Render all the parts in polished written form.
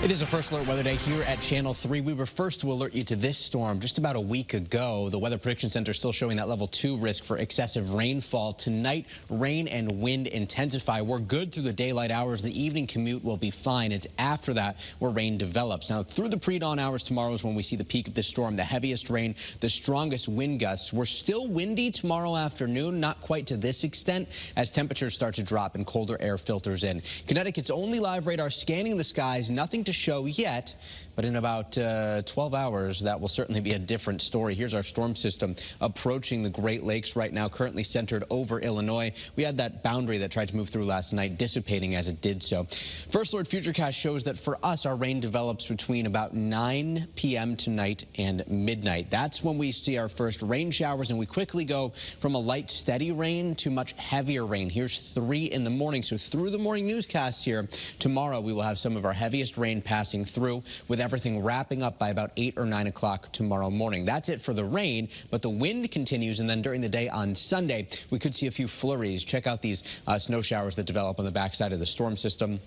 It is a first alert weather day here at Channel 3. We were first to alert you to this storm just about a week ago. The Weather Prediction Center is still showing that level 2 risk for excessive rainfall. Tonight, rain and wind intensify. We're good through the daylight hours. The evening commute will be fine. It's after that where rain develops. Now, through the pre-dawn hours tomorrow is when we see the peak of this storm, the heaviest rain, the strongest wind gusts. We're still windy tomorrow afternoon, not quite to this extent, as temperatures start to drop and colder air filters in. Connecticut's only live radar scanning the skies, nothing to show yet, but in about 12 hours, that will certainly be a different story. Here's our storm system approaching the Great Lakes right now, currently centered over Illinois. We had that boundary that tried to move through last night, dissipating as it did so. First Alert Futurecast shows that for us, our rain develops between about 9 p.m. tonight and midnight. That's when we see our first rain showers, and we quickly go from a light, steady rain to much heavier rain. Here's 3 in the morning. So through the morning newscasts here, tomorrow we will have some of our heaviest rain passing through, with everything wrapping up by about 8 or 9 o'clock tomorrow morning. That's it for the rain, but the wind continues, and then during the day on Sunday, we could see a few flurries. Check out these snow showers that develop on the backside of the storm system.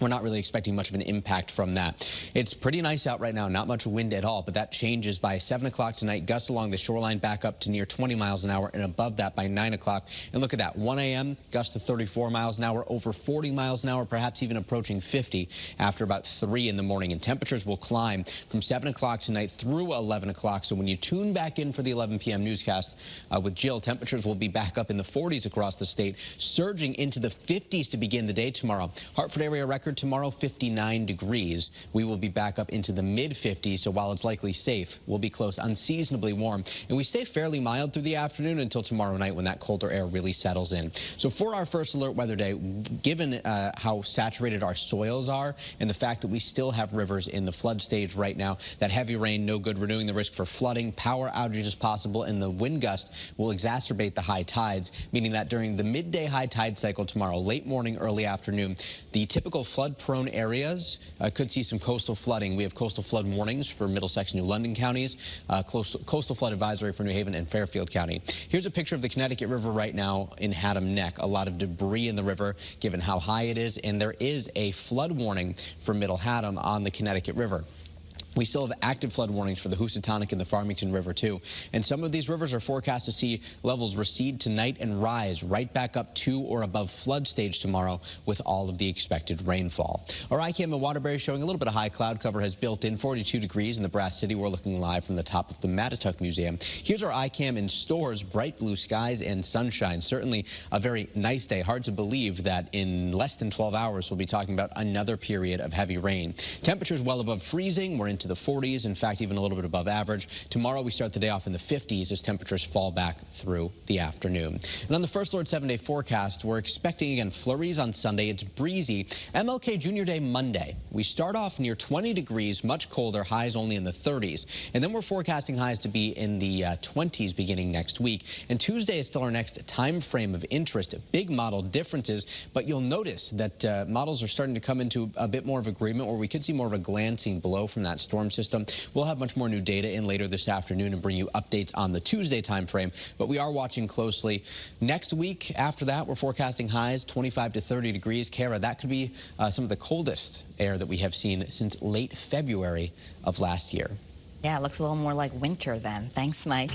We're not really expecting much of an impact from that. It's pretty nice out right now, not much wind at all, but that changes by 7 o'clock tonight. Gusts along the shoreline back up to near 20 miles an hour and above that by 9 o'clock. And look at that, 1 a.m., gust to 34 miles an hour, over 40 miles an hour, perhaps even approaching 50 after about 3 in the morning. And temperatures will climb from 7 o'clock tonight through 11 o'clock. So when you tune back in for the 11 p.m. newscast with Jill, temperatures will be back up in the 40s across the state, surging into the 50s to begin the day tomorrow. Hartford area record tomorrow, 59 degrees. We will be back up into the mid-50s, so while it's likely safe, we'll be close, unseasonably warm. And we stay fairly mild through the afternoon until tomorrow night when that colder air really settles in. So for our first alert weather day, given how saturated our soils are and the fact that we still have rivers in the flood stage right now, that heavy rain, no good, renewing the risk for flooding, power outages possible, and the wind gust will exacerbate the high tides, meaning that during the midday high tide cycle tomorrow, late morning, early afternoon, the typical flood-prone areas could see some coastal flooding. We have coastal flood warnings for Middlesex and New London counties, coastal flood advisory for New Haven and Fairfield County. Here's a picture of the Connecticut River right now in Haddam Neck. A lot of debris in the river, given how high it is, and there is a flood warning for Middle Haddam on the Connecticut River. We still have active flood warnings for the Housatonic and the Farmington River, too. And some of these rivers are forecast to see levels recede tonight and rise right back up to or above flood stage tomorrow with all of the expected rainfall. Our ICAM in Waterbury showing a little bit of high cloud cover has built in 42 degrees in the Brass City. We're looking live from the top of the Mattituck Museum. Here's our ICAM in Stores, bright blue skies and sunshine. Certainly a very nice day. Hard to believe that in less than 12 hours we'll be talking about another period of heavy rain. Temperatures well above freezing. We're into the 40s, in fact, even a little bit above average. Tomorrow, we start the day off in the 50s as temperatures fall back through the afternoon. And on the First Alert 7-day forecast, we're expecting, again, flurries on Sunday. It's breezy. MLK Junior Day Monday. We start off near 20 degrees, much colder, highs only in the 30s. And then we're forecasting highs to be in the 20s beginning next week. And Tuesday is still our next time frame of interest. Big model differences, but you'll notice that models are starting to come into a bit more of agreement, where we could see more of a glancing blow from that storm system. We'll have much more new data in later this afternoon and bring you updates on the Tuesday time frame, but we are watching closely. Next week, after that, we're forecasting highs 25 to 30 degrees. Kara, that could be some of the coldest air that we have seen since late February of last year. Yeah, it looks a little more like winter then. Thanks, Mike.